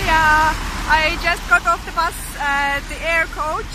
Hiya! I just got off the bus, the air coach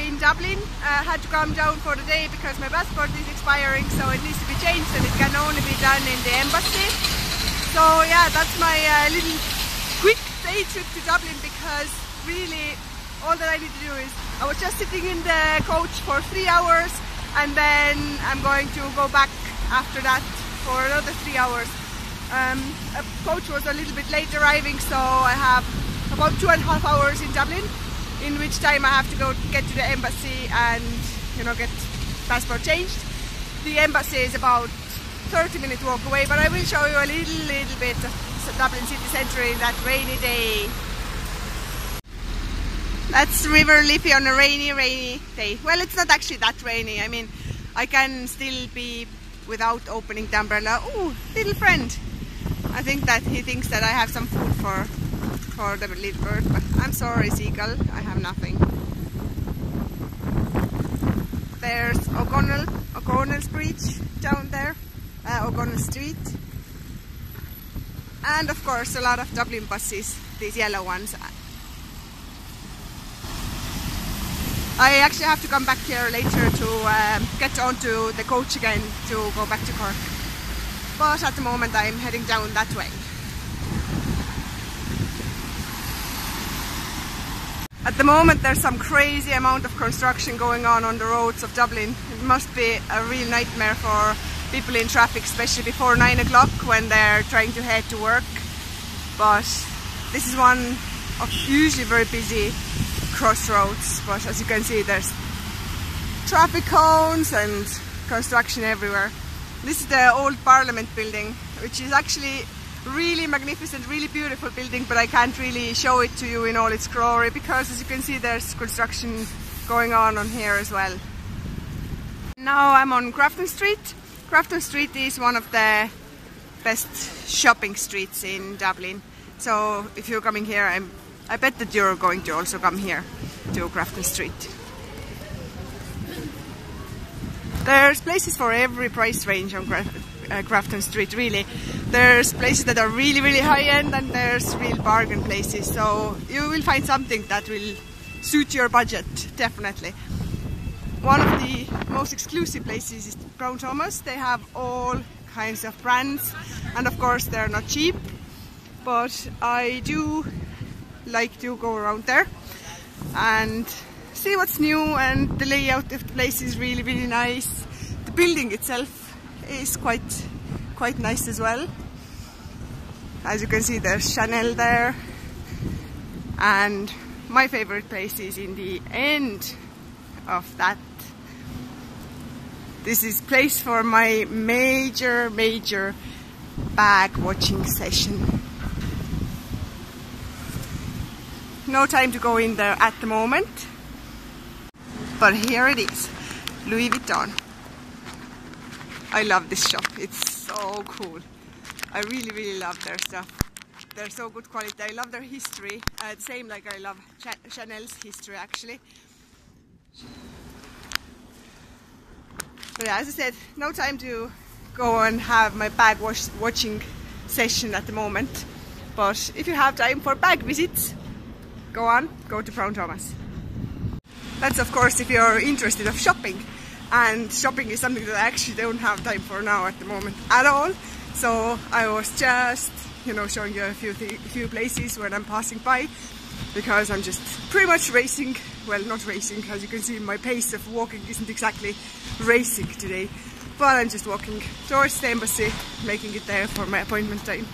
in Dublin. I had to come down for the day because my passport is expiring, so it needs to be changed and it can only be done in the embassy. So yeah, that's my little quick day trip to Dublin, because really all that I need to do is, I was just sitting in the coach for 3 hours and then I'm going to go back after that for another 3 hours. A coach was a little bit late arriving, so I have about 2.5 hours in Dublin, in which time I have to go get to the embassy and, you know, get passport changed. The embassy is about 30-minute walk away, but I will show you a little bit of Dublin city centre in that rainy day. That's River Liffey on a rainy day. Well, it's not actually that rainy. I mean, I can still be without opening the umbrella. Ooh, little friend. I think that he thinks that I have some food for the little bird, but I'm sorry, seagull, I have nothing. There's O'Connell's Bridge down there, O'Connell Street. And of course a lot of Dublin buses, these yellow ones. I actually have to come back here later to get onto the coach again to go back to Cork. But at the moment I'm heading down that way. At the moment there's some crazy amount of construction going on the roads of Dublin. It must be a real nightmare for people in traffic, especially before 9 o'clock when they're trying to head to work. But this is one of usually very busy crossroads, but as you can see there's traffic cones and construction everywhere. This is the old Parliament building, which is actually really magnificent, really beautiful building, but I can't really show it to you in all its glory because, as you can see, there's construction going on here as well. Now I'm on Grafton Street. Grafton Street is one of the best shopping streets in Dublin, so if you're coming here, I bet that you're going to also come here to Grafton Street. There's places for every price range on Grafton Street, really. There's places that are really high-end and there's real bargain places, so you will find something that will suit your budget, definitely. One of the most exclusive places is Brown Thomas. They have all kinds of brands and of course they're not cheap, but I do like to go around there and see what's new, and the layout of the place is really nice. The building itself is quite nice as well. As you can see, there's Chanel there, and my favorite place is in the end of that. This is place for my major bag watching session. No time to go in there at the moment, but here it is, Louis Vuitton. I love this shop, it's so cool. I really love their stuff. They're so good quality. I love their history, same like I love Chanel's history actually. But yeah, as I said, no time to go and have my bag watching session at the moment. But if you have time for bag visits, go to Brown Thomas. That's of course if you're interested of shopping, and shopping is something that I actually don't have time for now at the moment at all. So I was just, you know, showing you a few places when I'm passing by, because I'm just pretty much racing. Well, not racing, as you can see my pace of walking isn't exactly racing today, but I'm just walking towards the embassy, making it there for my appointment time.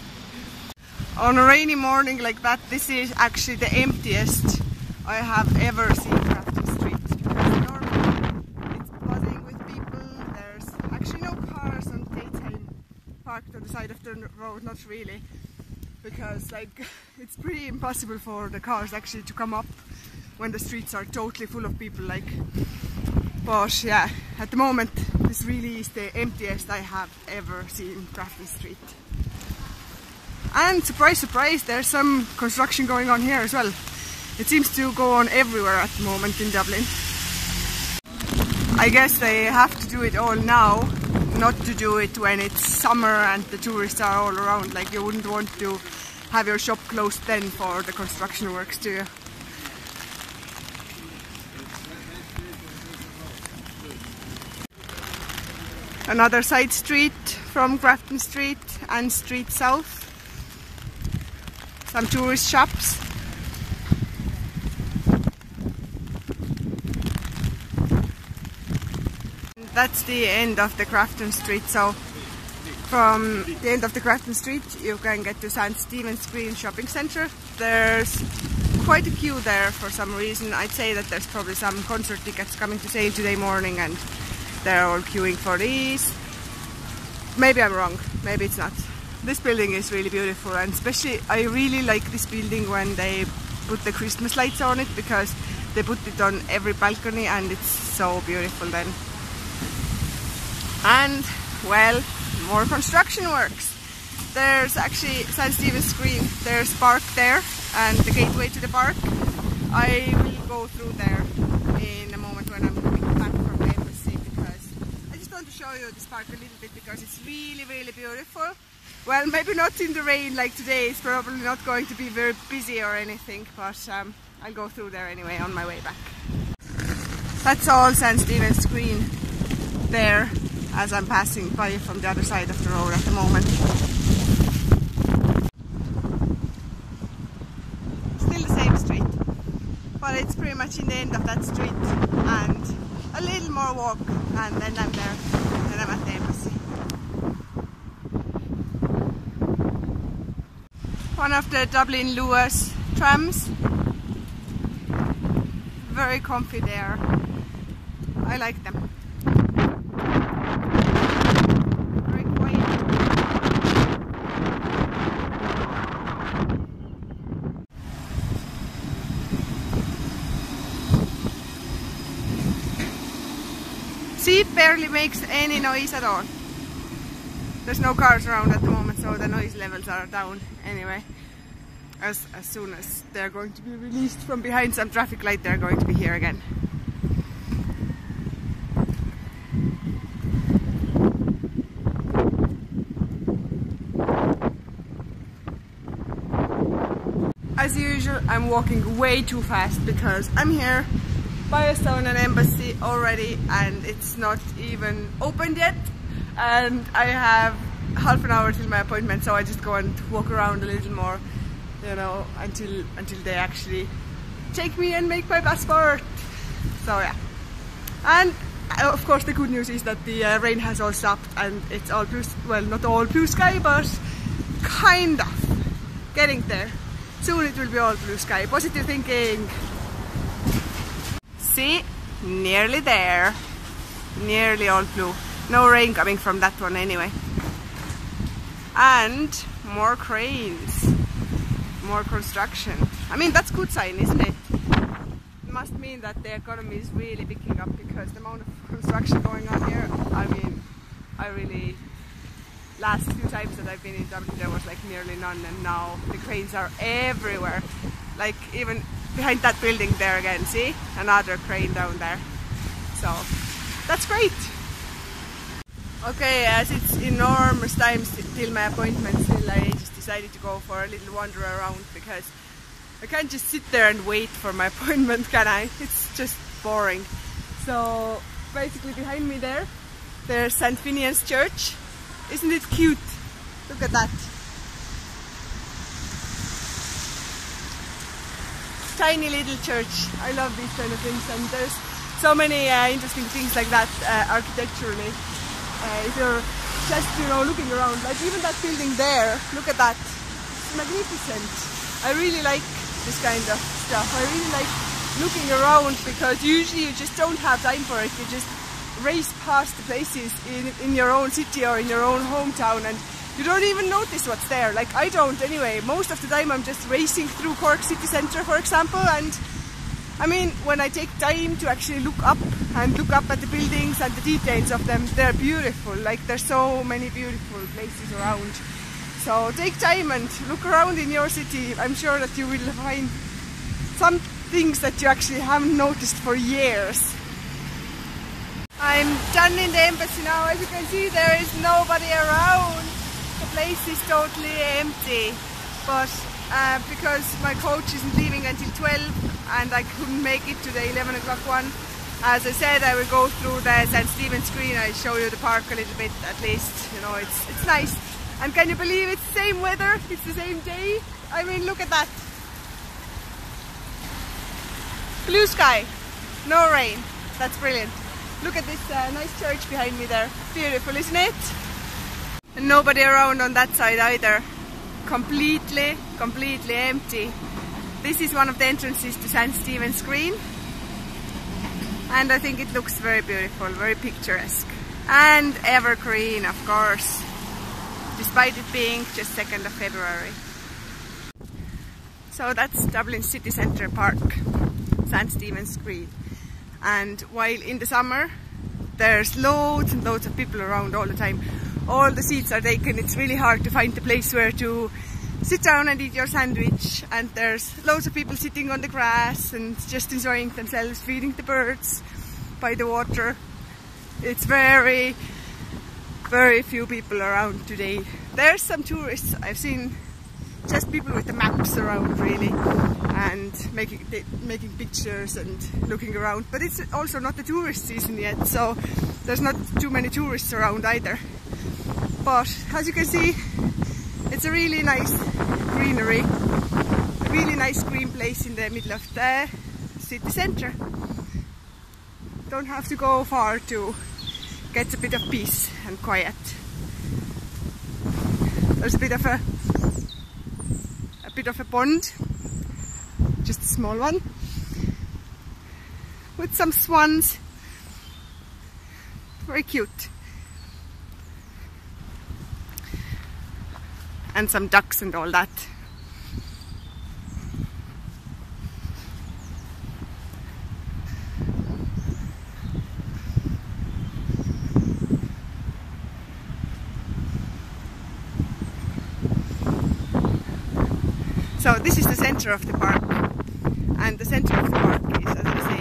On a rainy morning like that, this is actually the emptiest I have ever seen Grafton Street, because normally it's buzzing with people. There's actually no cars on the daytime parked on the side of the road, not really, because like it's pretty impossible for the cars actually to come up when the streets are totally full of people, like. But yeah, at the moment this really is the emptiest I have ever seen Grafton Street. And surprise, there's some construction going on here as well. It seems to go on everywhere at the moment in Dublin. I guess they have to do it all now, not to do it when it's summer and the tourists are all around. Like, you wouldn't want to have your shop closed then for the construction works, do you? Another side street from Grafton Street and Street South. Some tourist shops. That's the end of the Grafton Street. So from the end of the Grafton Street you can get to St. Stephen's Green Shopping Centre. There's quite a queue there for some reason. I'd say that there's probably some concert tickets coming to sale today morning and they're all queuing for these. Maybe I'm wrong, maybe it's not. This building is really beautiful, and especially I really like this building when they put the Christmas lights on it, because they put it on every balcony and it's so beautiful then. And well, more construction works. There's actually St. Stephen's Green, there's park there and the gateway to the park. I will go through there in a moment when I'm coming back from the embassy, because I just want to show you this park a little bit because it's really beautiful. Well, maybe not in the rain like today, it's probably not going to be very busy or anything, but I'll go through there anyway on my way back. That's all St. Stephen's Green there as I'm passing by from the other side of the road at the moment. Still the same street, but it's pretty much in the end of that street and a little more walk and then I'm there, then I'm at the embassy. One of the Dublin Luas trams. Very comfy there. I like them. Very quiet. See, it barely makes any noise at all. There's no cars around at the moment, so the noise levels are down anyway. As soon as they're going to be released from behind some traffic light, they're going to be here again. As usual, I'm walking way too fast because I'm here by a stone and embassy already and it's not even opened yet. And I have half an hour till my appointment, so I just go and walk around a little more, you know, until they actually take me and make my passport. So yeah. And of course the good news is that the rain has all stopped and it's all blue, well, not all blue sky, but kind of getting there. Soon it will be all blue sky. Positive thinking. See, nearly there, nearly all blue. No rain coming from that one anyway. And more cranes, more construction. I mean, that's a good sign, isn't it? It must mean that the economy is really picking up, because the amount of construction going on here, I mean, last few times that I've been in Dublin there was like nearly none, and now the cranes are everywhere. Like even behind that building there again, see? Another crane down there. So, that's great. Okay, as it's enormous time till my appointment, still I just decided to go for a little wander around, because I can't just sit there and wait for my appointment, can I? It's just boring. So basically behind me there's St. Finian's Church. Isn't it cute? Look at that. Tiny little church. I love these kind of things, and there's so many interesting things like that architecturally. If you're just, you know, looking around, like even that building there, look at that, it's magnificent. I really like this kind of stuff. I really like looking around, because usually you just don't have time for it. You just race past the places in your own city or in your own hometown and you don't even notice what's there. Like I don't anyway. Most of the time I'm just racing through Cork city centre, for example, and I mean, when I take time to actually look up at the buildings and the details of them, they're beautiful. Like there's so many beautiful places around. So take time and look around in your city. I'm sure that you will find some things that you actually haven't noticed for years. I'm done in the embassy now. As you can see, there is nobody around. The place is totally empty. but because my coach isn't leaving until 12 and I couldn't make it to the 11 o'clock one, as I said, I will go through the St. Stephen's Green. I'll show you the park a little bit at least. You know, it's nice. And can you believe it's the same weather? It's the same day. I mean, look at that. Blue sky, no rain. That's brilliant. Look at this nice church behind me there. Beautiful, isn't it? And nobody around on that side either. Completely empty. This is one of the entrances to St. Stephen's Green. And I think it looks very beautiful, very picturesque. And evergreen, of course. Despite it being just 2nd of February. So that's Dublin City Centre Park, St. Stephen's Green. And while in the summer there's loads and loads of people around all the time, all the seats are taken. It's really hard to find the place where to sit down and eat your sandwich, and there's loads of people sitting on the grass and just enjoying themselves, feeding the birds by the water. It's very few people around today. There's some tourists. I've seen just people with the maps around really, and making pictures and looking around, but it's also not the tourist season yet, so there's not too many tourists around either. But as you can see, it's a really nice greenery, a really nice green place in the middle of the city centre. Don't have to go far to get a bit of peace and quiet. There's a bit of a pond, just a small one, with some swans. Very cute. And some ducks and all that. So this is the centre of the park, and the centre of the park is, as I say,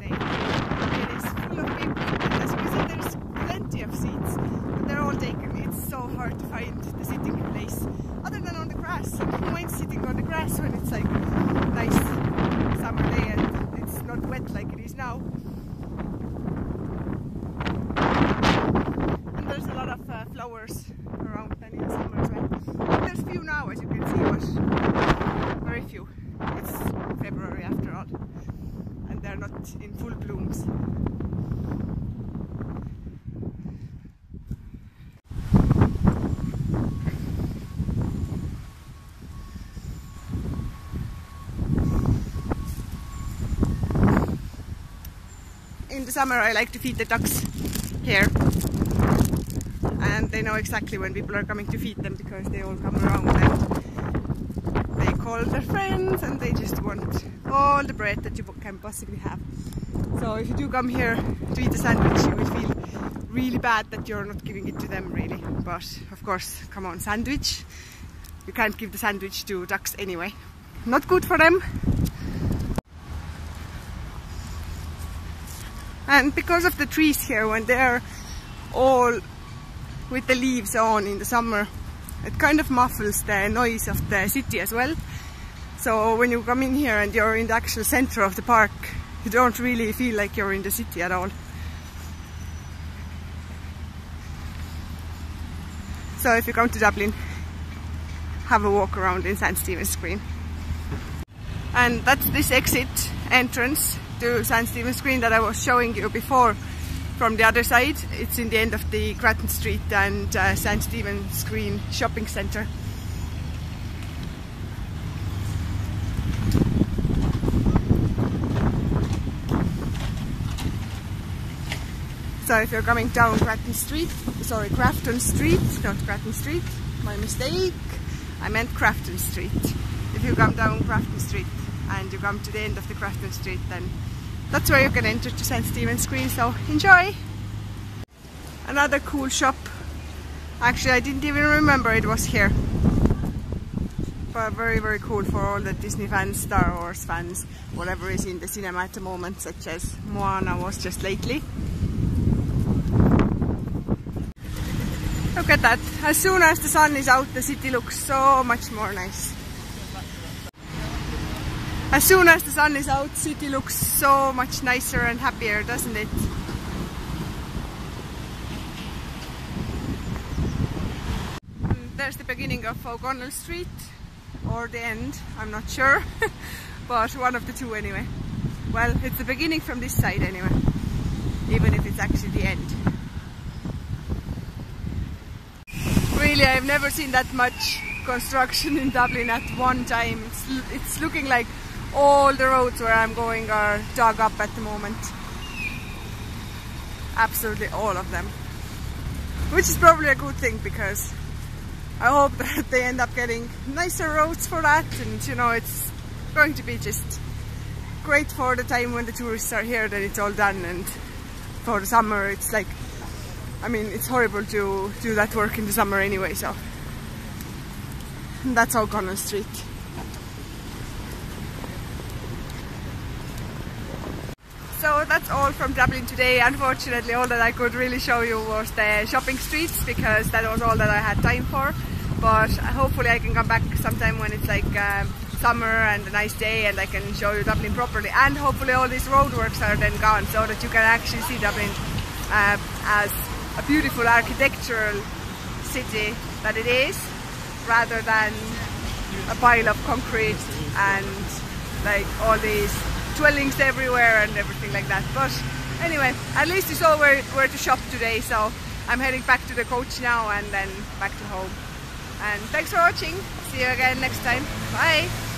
it is full of people, and as you can see there's plenty of seats, but they're all taken. It's so hard to find the sitting place, other than on the grass. Who minds sitting on the grass when it's like a nice summer day and it's not wet like it is now? And there's a lot of flowers around then in summer as well. There's few now, as you can see, but very few. It's February after all, and they're not in full blooms. In the summer I like to feed the ducks here. And they know exactly when people are coming to feed them, because they all come around and they call their friends and they just want all the bread that you can possibly have. So if you do come here to eat a sandwich, you will feel really bad that you're not giving it to them really. But of course, come on, sandwich. You can't give the sandwich to ducks anyway. Not good for them. And because of the trees here, when they're all with the leaves on in the summer, it kind of muffles the noise of the city as well. So when you come in here and you're in the actual centre of the park, you don't really feel like you're in the city at all. So if you come to Dublin, have a walk around in St. Stephen's Green. And that's this exit entrance to St. Stephen's Green that I was showing you before. From the other side, it's in the end of the Grafton Street and St. Stephen's Green shopping centre. So if you're coming down Grafton Street, not Grafton Street, my mistake, I meant Grafton Street. If you come down Grafton Street and you come to the end of the Grafton Street, then that's where you can enter to St. Stephen's Green, so enjoy! Another cool shop. Actually, I didn't even remember it was here. But very cool for all the Disney fans, Star Wars fans, whatever is in the cinema at the moment, such as Moana was just lately. Look at that. As soon as the sun is out, the city looks so much more nice. As soon as the sun is out, the city looks so much nicer and happier, doesn't it? And there's the beginning of Grafton Street, or the end, I'm not sure, but one of the two anyway. Well, it's the beginning from this side anyway, even if it's actually the end. Really, I've never seen that much construction in Dublin at one time. It's looking like all the roads where I'm going are dug up at the moment. Absolutely all of them. Which is probably a good thing, because I hope that they end up getting nicer roads for that, and you know, it's going to be just great for the time when the tourists are here, that it's all done, and for the summer it's like, I mean, it's horrible to do that work in the summer anyway, so. And that's Grafton Street. So that's all from Dublin today. Unfortunately, all that I could really show you was the shopping streets, because that was all that I had time for. But hopefully I can come back sometime when it's like summer and a nice day, and I can show you Dublin properly. And hopefully all these roadworks are then gone, so that you can actually see Dublin as a beautiful architectural city that it is, rather than a pile of concrete and like all these dwellings everywhere and everything like that. But anyway, at least you saw where to shop today, so I'm heading back to the coach now and then back to home. And thanks for watching. See you again next time. Bye!